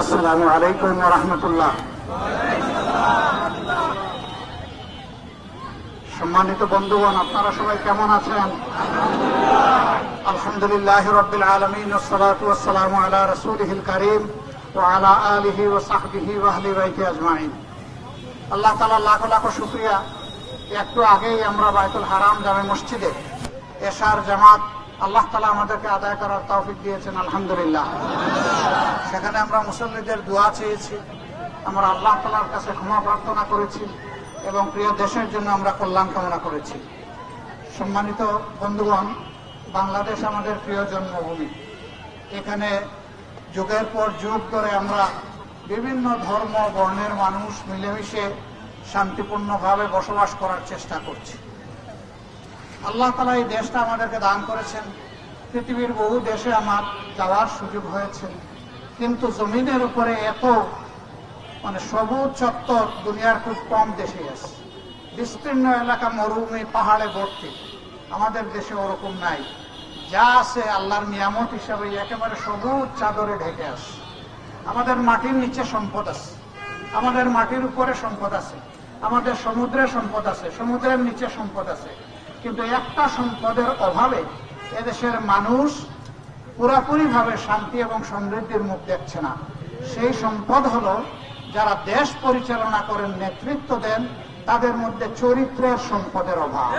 আসসালামু আলাইকুম ওয়া রাহমাতুল্লাহ। সম্মানিত বন্ধুগণ, আপনারা সবাই কেমন আছেন? আলহামদুলিল্লাহি রাব্বিল আলামিন, ওয়াসসালাতু ওয়াসসালামু আলা রাসূলিহিল কারীম ওয়া আলা আলিহি ওয়া সাহবিহি ওয়া আহলি বাইতি আজমাইন। আল্লাহ তাআলা লাখ লাখ শুকরিয়া। একটু আগেই আমরা বাইতুল হারাম জামে মসজিদে এশার জামাত আল্লাহ তাআলা আমাদেরকে আদায় করার তৌফিক দিয়েছেন, আলহামদুলিল্লাহ। সেখানে আমরা মুসল্লিদের দোয়া চেয়েছি, আমরা আল্লাহ তাআলার কাছে ক্ষমা প্রার্থনা করেছি এবং প্রিয় দেশের জন্য আমরা কল্যাণ কামনা করেছি। সম্মানিত বন্ধুগণ, বাংলাদেশ আমাদের প্রিয় জন্মভূমি। এখানে যুগের পর যুগ ধরে আমরা বিভিন্ন ধর্ম বর্ণের মানুষ মিলেমিশে শান্তিপূর্ণভাবে বসবাস করার চেষ্টা করছি। আল্লাহ তাআলা এই দেশটা আমাদেরকে দান করেছেন। পৃথিবীর বহু দেশে আমার যাওয়ার সুযোগ হয়েছে, কিন্তু জমিনের উপরে এত সবুজ চত্বর দুনিয়ার খুব কম দেশে আছে। বিস্তীর্ণ এলাকা মরুভূমি পাহাড়ে ভর্তি, আমাদের দেশে ওরকম নাই। যা আছে আল্লাহর নিয়ামত হিসাবে একেবারে সবুজ চাদরে ঢেকে আছে। আমাদের মাটির নিচে সম্পদ আছে, আমাদের মাটির উপরে সম্পদ আছে, আমাদের সমুদ্রে সম্পদ আছে, সমুদ্রের নিচে সম্পদ আছে, কিন্তু একটা সম্পদের অভাবে এদেশের মানুষ পুরাপুরি ভাবে শান্তি এবং সমৃদ্ধির মুখ দেখছে না। সেই সম্পদ হলো যারা দেশ পরিচালনা করেন, নেতৃত্ব দেন, তাদের মধ্যে চরিত্রের সম্পদের অভাব।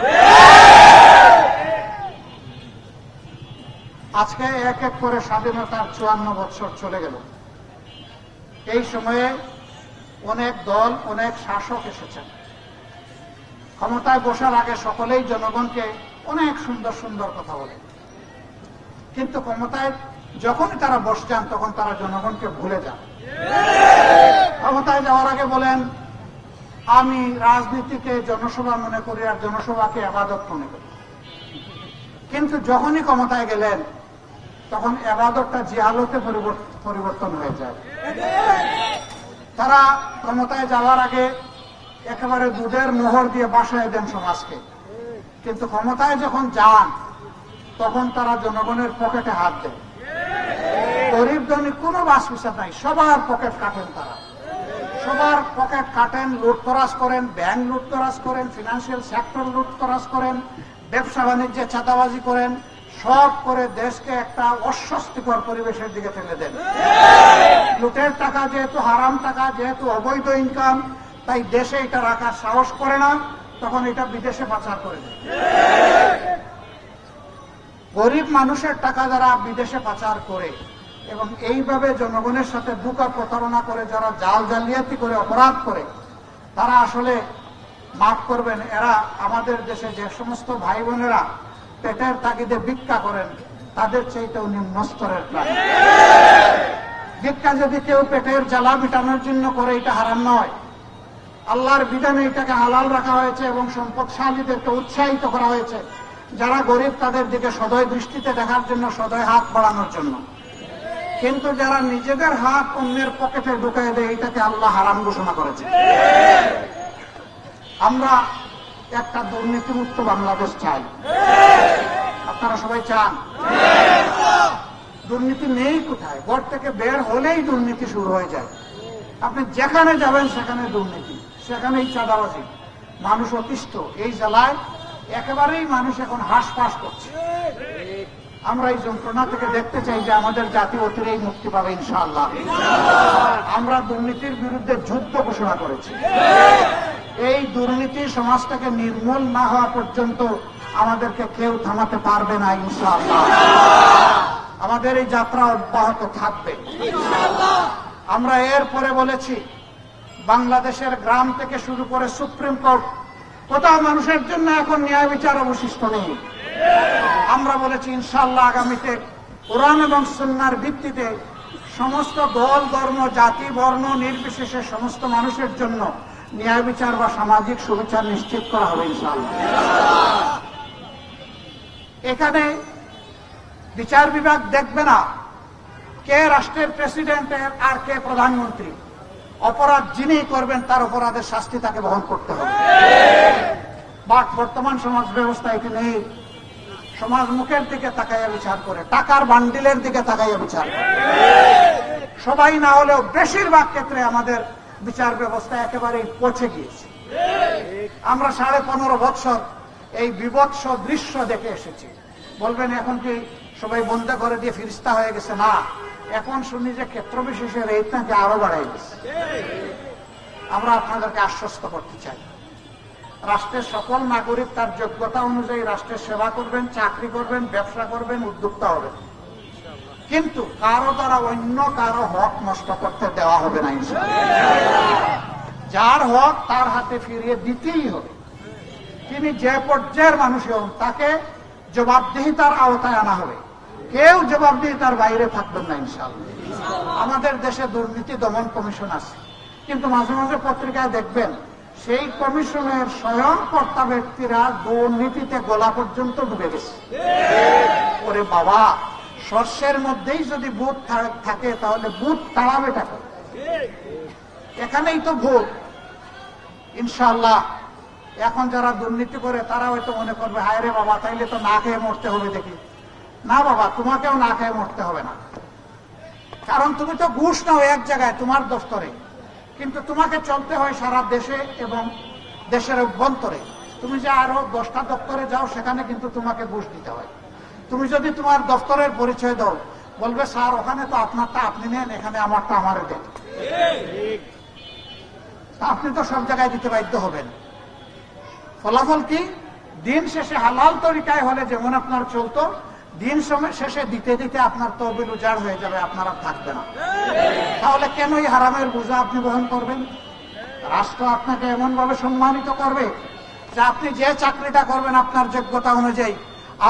আজকে এক এক করে স্বাধীনতার 54 বছর চলে গেল। এই সময়ে অনেক দল, অনেক শাসক এসেছেন। ক্ষমতায় বসার আগে সকলেই জনগণকে অনেক সুন্দর সুন্দর কথা বলে, কিন্তু ক্ষমতায় যখনই তারা বসছেন তখন তারা জনগণকে ভুলে যান। ক্ষমতায় যাওয়ার আগে বলেন, আমি রাজনীতিকে জনসভা মনে করি আর জনসভাকে ইবাদত মনে করি, কিন্তু যখনই ক্ষমতায় গেলেন তখন ইবাদতটা জিহালতে পরিবর্তন হয়ে যায়। তারা ক্ষমতায় যাওয়ার আগে একেবারে দুধের মোহর দিয়ে বাসায় দেন সমাজকে, কিন্তু ক্ষমতায় যখন যান তখন তারা জনগণের পকেটে হাত দেন। গরিব ধনী কোনো বাস বিচার নাই, সবার পকেট কাটেন। তারা সবার পকেট কাটেন, লুটতরাজ করেন, ব্যাংক লুটতরাজ করেন, ফিনান্সিয়াল সেক্টর লুটতরাজ করেন, ব্যবসা বাণিজ্যে চাঁদাবাজি করেন, সব করে দেশকে একটা অস্বস্তিকর পরিবেশের দিকে ঠেলে দেন। লুটের টাকা যেহেতু হারাম টাকা, যেহেতু অবৈধ ইনকাম, তাই দেশে এটা রাখার সাহস করে না, তখন এটা বিদেশে পাচার করে দেয়। গরিব মানুষের টাকা যারা বিদেশে পাচার করে এবং এইভাবে জনগণের সাথে ধোঁকা প্রতারণা করে, যারা জাল জালিয়াতি করে অপরাধ করে, তারা আসলে মাফ করবেন, এরা আমাদের দেশে যে সমস্ত ভাই বোনেরা পেটের তাগিদে ভিক্ষা করেন তাদের চাইতেও নিম্ন স্তরের প্রাণী। ভিক্ষা যদি কেউ পেটের জ্বালা মিটানোর জন্য করে, এটা হারাম নয়। আল্লাহর বিধানে এটাকে হালাল রাখা হয়েছে এবং সম্পদশালীদেরকে উৎসাহিত করা হয়েছে যারা গরিব তাদের দিকে সদয় দৃষ্টিতে দেখার জন্য, সদয় হাত বাড়ানোর জন্য। কিন্তু যারা নিজেদের হাত অন্যের পকেটে ঢুকাই দেয়, এটাকে আল্লাহ হারাম ঘোষণা করেছে। আমরা একটা দুর্নীতিমুক্ত বাংলাদেশ চাই। আপনারা সবাই চান? দুর্নীতি নেই কোথায়? ঘর থেকে বের হলেই দুর্নীতি শুরু হয়ে যায়। আপনি যেখানে যাবেন সেখানে দুর্নীতি, সেখানেই চাঁদাবাজি, মানুষ অতিষ্ঠ। এই জেলায় একেবারেই মানুষ এখন হাঁসফাঁস করছে। আমরা এই যন্ত্রণা থেকে দেখতে চাই যে আমাদের জাতি অচিরেই মুক্তি পাবে ইনশাআল্লাহ। আমরা দুর্নীতির বিরুদ্ধে যুদ্ধ ঘোষণা করেছি। এই দুর্নীতি সমাজটাকে নির্মূল না হওয়া পর্যন্ত আমাদেরকে কেউ থামাতে পারবে না ইনশাআল্লাহ। আমাদের এই যাত্রা অব্যাহত থাকবে। আমরা এরপরে বলেছি, বাংলাদেশের গ্রাম থেকে শুরু করে সুপ্রিম কোর্ট, কোথাও মানুষের জন্য এখন ন্যায় বিচার অবশিষ্ট নেই। আমরা বলেছি ইনশাআল্লাহ আগামীতে কোরআন এবং সুন্নাহর ভিত্তিতে সমস্ত দল, ধর্ম, জাতি, বর্ণ নির্বিশেষে সমস্ত মানুষের জন্য ন্যায় বিচার বা সামাজিক সুবিচার নিশ্চিত করা হবে ইনশাআল্লাহ। এখানে বিচার বিভাগ দেখবে না কে রাষ্ট্রের প্রেসিডেন্ট আর কে প্রধানমন্ত্রী। অপরাধ যিনি করবেন তার অপরাধের শাস্তি তাকে বহন করতে হবে। বাট বর্তমান সমাজ ব্যবস্থা এখানে সমাজ মুখের দিকে তাকাইয়া বিচার করে, টাকার বান্ডিলের দিকে তাকাইয়া বিচার করে। সবাই না হলেও বেশিরভাগ ক্ষেত্রে আমাদের বিচার ব্যবস্থা একেবারে পচে গিয়েছে। আমরা 15.5 বছর এই বিভৎস দৃশ্য দেখে এসেছি। বলবেন এখন কি সবাই বন্ধ করে দিয়ে ফিরিস্তা হয়ে গেছে? না, এখন শুনি যে ক্ষেত্র বিশেষে রেট নাকি আরো বাড়াই গেছে। আমরা আপনাদেরকে আশ্বস্ত করতে চাই, রাষ্ট্রের সকল নাগরিক তার যোগ্যতা অনুযায়ী রাষ্ট্রের সেবা করবেন, চাকরি করবেন, ব্যবসা করবেন, উদ্যোক্তা হবেন, কিন্তু কারো দ্বারা অন্য কারো হক নষ্ট করতে দেওয়া হবে না ইনশাআল্লাহ। যার হক তার হাতে ফিরিয়ে দিতেই হবে। তিনি যে পর্যায়ের মানুষই হন, তাকে জবাবদিহিতার আওতায় আনা হবে। কেউ জবাবদিহিতার বাইরে থাকবেন না ইনশাআল্লাহ। আমাদের দেশে দুর্নীতি দমন কমিশন আছে, কিন্তু মাঝে মাঝে পত্রিকায় দেখবেন সেই কমিশনের স্বয়ং কর্তা ব্যক্তিরা দুর্নীতিতে গলা পর্যন্ত ডুবে গেছে। ওরে বাবা, শস্যের মধ্যেই যদি ভূত থাকে তাহলে ভূত তাড়াবে টাকা, এখানেই তো ভূত। ইনশাআল্লাহ এখন যারা দুর্নীতি করে তারা হয়তো মনে করবে, হায় রে বাবা, তাইলে তো না খেয়ে মরতে হবে। দেখি না বাবা, তোমাকেও না খেয়ে মরতে হবে না, কারণ তুমি তো ঘুষ নাও এক জায়গায় তোমার দফতরে, কিন্তু তোমাকে চলতে হয় সারা দেশে এবং দেশের অভ্যন্তরে। তুমি যে আরো 10টা দপ্তরে যাও, সেখানে কিন্তু তোমাকে ঘুষ দিতে হয়। তুমি যদি তোমার দপ্তরের পরিচয় দাও, বলবে স্যার ওখানে তো আপনারটা আপনি নেন, এখানে আমারটা আমারে দেন। আপনি তো সব জায়গায় দিতে বাধ্য হবেন। ফলাফল কি? দিন শেষে হালাল তরিকায় হলে যেমন আপনার চলতো, দিন শেষে দিতে দিতে আপনার তহবিল উজাড় হয়ে যাবে, আপনারা থাকবে না। তাহলে কেন এই হারামের বোঝা আপনি বহন করবেন? রাষ্ট্র আপনাকে এমন ভাবে সম্মানিত করবে যে আপনি যে চাকরিটা করবেন আপনার যোগ্যতা অনুযায়ী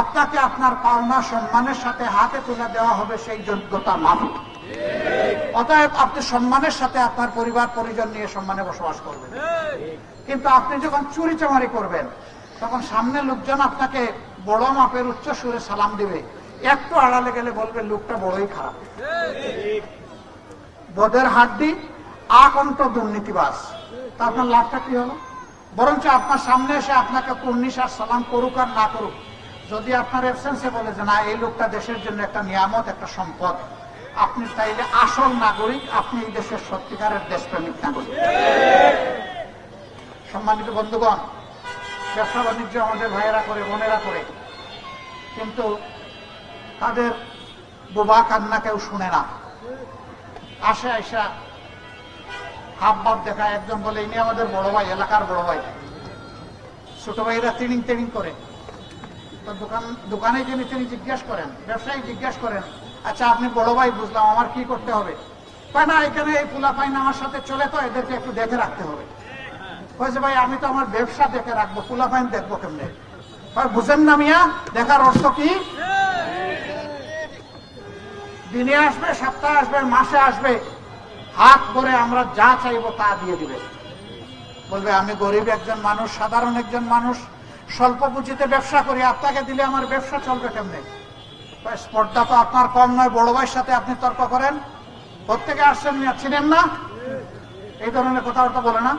আপনাকে আপনার পাওনা সম্মানের সাথে হাতে তুলে দেওয়া হবে সেই যোগ্যতা মাফিক। অতএব আপনি সম্মানের সাথে আপনার পরিবার পরিজন নিয়ে সম্মানে বসবাস করবেন। কিন্তু আপনি যখন চুরি চামারি করবেন, তখন সামনে লোকজন আপনাকে বড় মাপের উচ্চ সুরে সালাম দিবে, একটু আড়ালে গেলে বলবে লোকটা বড়ই খারাপ, বদের হাড্ডি, আকন্ত দুর্নীতিবাজ। তা আপনার লাভটা কি হলো? বরঞ্চ আপনার সামনে এসে আপনাকে কুর্নিশ আর সালাম করুক আর না করুক, যদি আপনার অ্যাবসেন্সে বলে যে না এই লোকটা দেশের জন্য একটা নিয়ামত, একটা সম্পদ, আপনি তাইলে আসল নাগরিক, আপনি এই দেশের সত্যিকারের দেশপ্রেমিক নাগরিক। সম্মানিত বন্ধুগণ, ব্যবসা বাণিজ্য আমাদের ভাইয়েরা করে, বোনেরা করে, কিন্তু তাদের বোবা কান্না কেউ শুনে না। আসে আইসা হাব ভাব দেখায়, একজন বলে ইনি আমাদের বড় ভাই, এলাকার বড় ভাই। ছোট ভাইরা ট্রেনিং ট্রেনিং করে, তো দোকানে যিনি তিনি জিজ্ঞাসা করেন, ব্যবসায়ী জিজ্ঞাসা করেন, আচ্ছা আপনি বড় ভাই, বুঝলাম, আমার কি করতে হবে? কয় না, এখানে এই পোলা পাইন আমার সাথে চলে, তো এদেরকে একটু দেখে রাখতে হবে। কয়েছে ভাই আমি তো আমার ব্যবসা দেখে রাখবো, পোলা পাইন দেখবো কেমনে? বুঝেন না মিয়া, দেখার অর্থ কি? দিনে আসবে, সপ্তাহে আসবে, মাসে আসবে, হাত করে আমরা যা চাইবো তা দিয়ে দিবে। বলবে আমি গরিব একজন মানুষ, সাধারণ একজন মানুষ, স্বল্প পুঁজিতে ব্যবসা করি, আপনাকে দিলে আমার ব্যবসা চলবে কেমনে? স্পর্ধা তো আপনার কম নয়, বড় ভাইয়ের সাথে আপনি তর্ক করেন। প্রত্যেকে আসছেন, চিনেন না? এই ধরনের কথাবার্তা বলে না,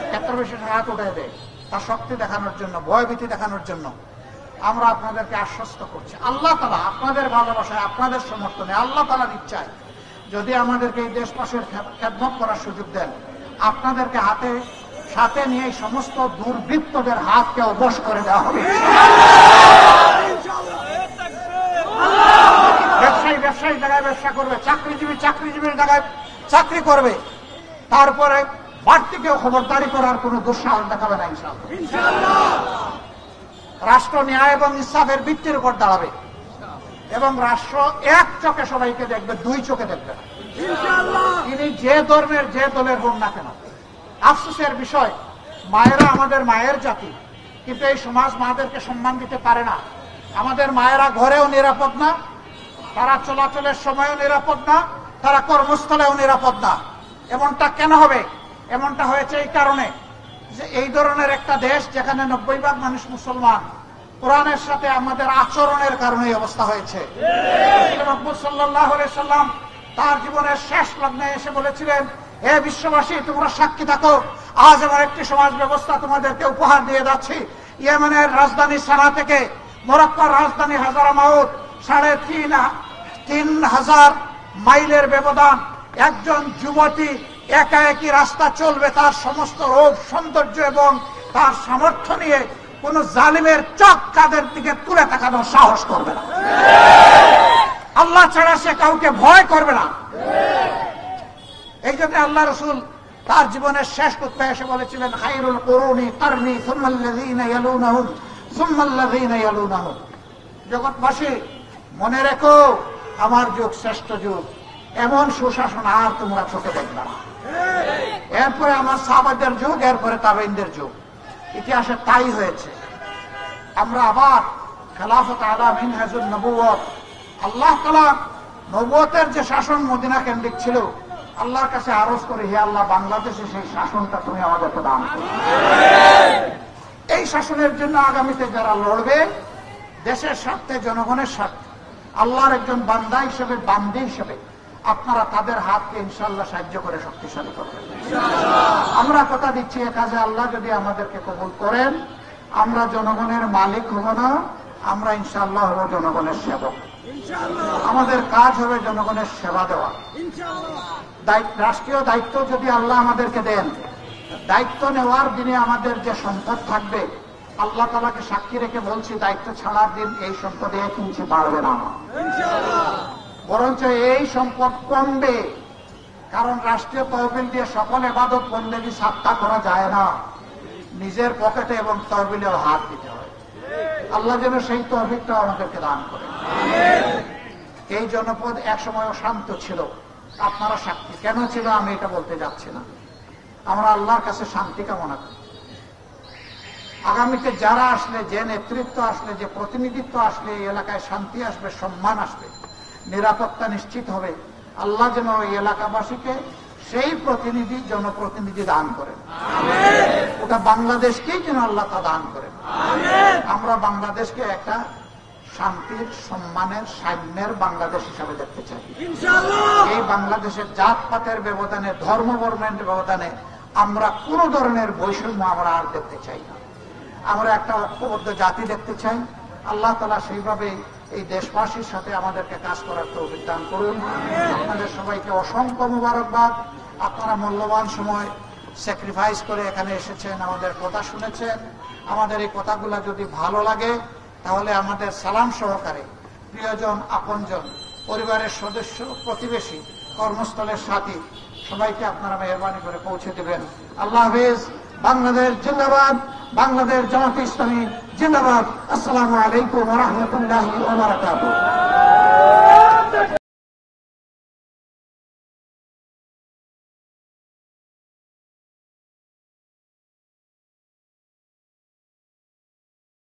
ক্ষেত্র বিশেষে হাত উঠে দেয়, তার শক্তি দেখানোর জন্য, ভয়ভীতি দেখানোর জন্য। আমরা আপনাদেরকে আশ্বস্ত করছি, আল্লাহ তাআলা আপনাদের ভালোবাসায়, আপনাদের সমর্থনে, আল্লাহ তাআলার ইচ্ছায় যদি আমাদেরকে এই দেশবাসীর খেদমত করার সুযোগ দেন, আপনাদেরকে হাতে সাথে নিয়ে এই সমস্ত দুর্বৃত্তদের হাতকে অবশ করে দেওয়া হবে। ব্যবসায়ী ব্যবসায়ী জায়গায় ব্যবসা করবে, চাকরিজীবী চাকরিজীবীর জায়গায় চাকরি করবে, তারপরে বাড়তি কেউ খবরদারি করার কোন দুঃসাহস দেখাবে না ইনশাআল্লাহ। রাষ্ট্র ন্যায় এবং ইনসাফের ভিত্তির উপর দাঁড়াবে এবং রাষ্ট্র এক চোখে সবাইকে দেখবে, দুই চোখে দেখবে না। তিনি যে ধর্মের যে দলের হন না কেন। আফসোসের বিষয়, মায়েরা আমাদের মায়ের জাতি, কিন্তু এই সমাজ মাদেরকে সম্মান দিতে পারে না। আমাদের মায়েরা ঘরেও নিরাপদ না, তারা চলাচলের সময়ও নিরাপদ না, তারা কর্মস্থলেও নিরাপদ না। এমনটা কেন হবে? এমনটা হয়েছে এই কারণে যে এই ধরনের একটা দেশ যেখানে 90% মানুষ মুসলমান, কোরআনের সাথে আমাদের আচরণের কারণে এই অবস্থা হয়েছে। রাসূল সাল্লাল্লাহু আলাইহি সাল্লাম তার জীবনের শেষ লগ্নে এসে বলেছিলেন, হে বিশ্ববাসী, তোমরা সাক্ষী থাকো, আজ আমার একটি সমাজ ব্যবস্থা তোমাদেরকে উপহার দিয়ে যাচ্ছি। ইয়েমেনের রাজধানী সানা থেকে মরক্কোর রাজধানী হাজারামাউত 3,500 মাইলের ব্যবধান। একজন যুবতী একা একই রাস্তা চলবে, তার সমস্ত রূপ সৌন্দর্য এবং তার সামর্থ্য নিয়ে কোন জালিমের চোখ কাদের দিকে তুলে তাকানোর সাহস করবে না। আল্লাহ ছাড়া সে কাউকে ভয় করবে না। এই জন্য আল্লাহ রসুল তার জীবনের শেষ করতে এসে বলেছিলেন, খায়রুল কুরুনি কারনি সুম্মাল্লাযীনা ইয়ালুনাহুম সুম্মাল্লাযীনা ইয়ালুনাহুম। জগৎবাসী মনে রেখো, আমার যুগ শ্রেষ্ঠ যুগ, এমন সুশাসন আর তোমরা চোখে দেখবে না। এরপরে আমার সাহাবাদের যুগ, এরপরে তাবেঈনদের যুগ। ইতিহাসে তাই হয়েছে। আমরা আবার খেলাফত আলা মিনহাজুন নবুওয়াত, আল্লাহ তাআলা নবুয়তের যে শাসন মদিনা কেন্দ্রিক ছিল, আল্লাহর কাছে আরজ করি, হে আল্লাহ, বাংলাদেশে সেই শাসনটা তুমি আমাদেরকে দান করো। এই শাসনের জন্য আগামীতে যারা লড়বে, দেশের স্বার্থে, জনগণের স্বার্থে, আল্লাহর একজন বান্দা হিসেবে, বান্দী হিসেবে আপনারা তাদের হাতকে ইনশাআল্লাহ সাহায্য করে শক্তিশালী করবেন। আমরা কথা দিচ্ছি, এ কাজে আল্লাহ যদি আমাদেরকে কবুল করেন, আমরা জনগণের মালিক হব না, আমরা ইনশাআল্লাহ হব জনগণের সেবক। আমাদের কাজ হবে জনগণের সেবা দেওয়া। রাষ্ট্রীয় দায়িত্ব যদি আল্লাহ আমাদেরকে দেন, দায়িত্ব নেওয়ার দিনে আমাদের যে সম্পদ থাকবে, আল্লাহ তাআলাকে সাক্ষী রেখে বলছি, দায়িত্ব ছাড়ার দিন এই সম্পদে 1 ইঞ্চি বাড়বে না, বরঞ্চ এই সম্পদ কমবে। কারণ রাষ্ট্রীয় তহবিল দিয়ে সকল ইবাদত বন্দেগী সাত্তা করা যায় না, নিজের পকেটে এবং তহবিলেও হাত দিতে হয়। আল্লাহ যেন সেই তহবিলটা আমাদেরকে দান করেন। এই জনপদ একসময় শান্ত ছিল, আপনারা সাক্ষী। কেন ছিল আমি এটা বলতে যাচ্ছি না। আমরা আল্লাহর কাছে শান্তি কামনা করি। আগামীতে যারা আসলে, যে নেতৃত্ব আসলে, যে প্রতিনিধিত্ব আসলে, এই এলাকায় শান্তি আসবে, সম্মান আসবে, নিরাপত্তা নিশ্চিত হবে। আল্লাহ যেন ওই এলাকাবাসীকে সেই প্রতিনিধি, জনপ্রতিনিধি দান করেন। ওটা বাংলাদেশকেই যেন আল্লাহ তা দান করেন। আমরা বাংলাদেশকে একটা শান্তির, সম্মানের, সাম্যের বাংলাদেশ হিসাবে দেখতে চাই। এই বাংলাদেশের জাতপাতের ব্যবধানে, ধর্ম বর্ণের ব্যবধানে আমরা কোন ধরনের বৈষম্য আমরা আর দেখতে চাই না। আমরা একটা ঐক্যবদ্ধ জাতি দেখতে চাই। আল্লাহ তাআলা সেইভাবে এই দেশবাসীর সাথে আমাদেরকে কাজ করার তৌফিক দান করুন। আপনাদের সবাইকে অসংখ্য মুবারকবাদ। আপনারা মূল্যবান সময় স্যাক্রিফাইস করে এখানে এসেছেন, আমাদের কথা শুনেছেন। আমাদের এই কথাগুলো যদি ভালো লাগে, তাহলে আমাদের সালাম সহকারে প্রিয়জন, আপনজন, পরিবারের সদস্য, প্রতিবেশী, কর্মস্থলের সাথী সবাইকে আপনারা মেহরবানি করে পৌঁছে দেবেন। আল্লাহ হাফেজ। বাংলাদেশ জিন্দাবাদ। বাংলাদেশ জামাত ইসলামী জিন্দাবাদ। আসসালামু আলাইকুম ওয়া রাহমাতুল্লাহি ওয়া বারাকাতুহু।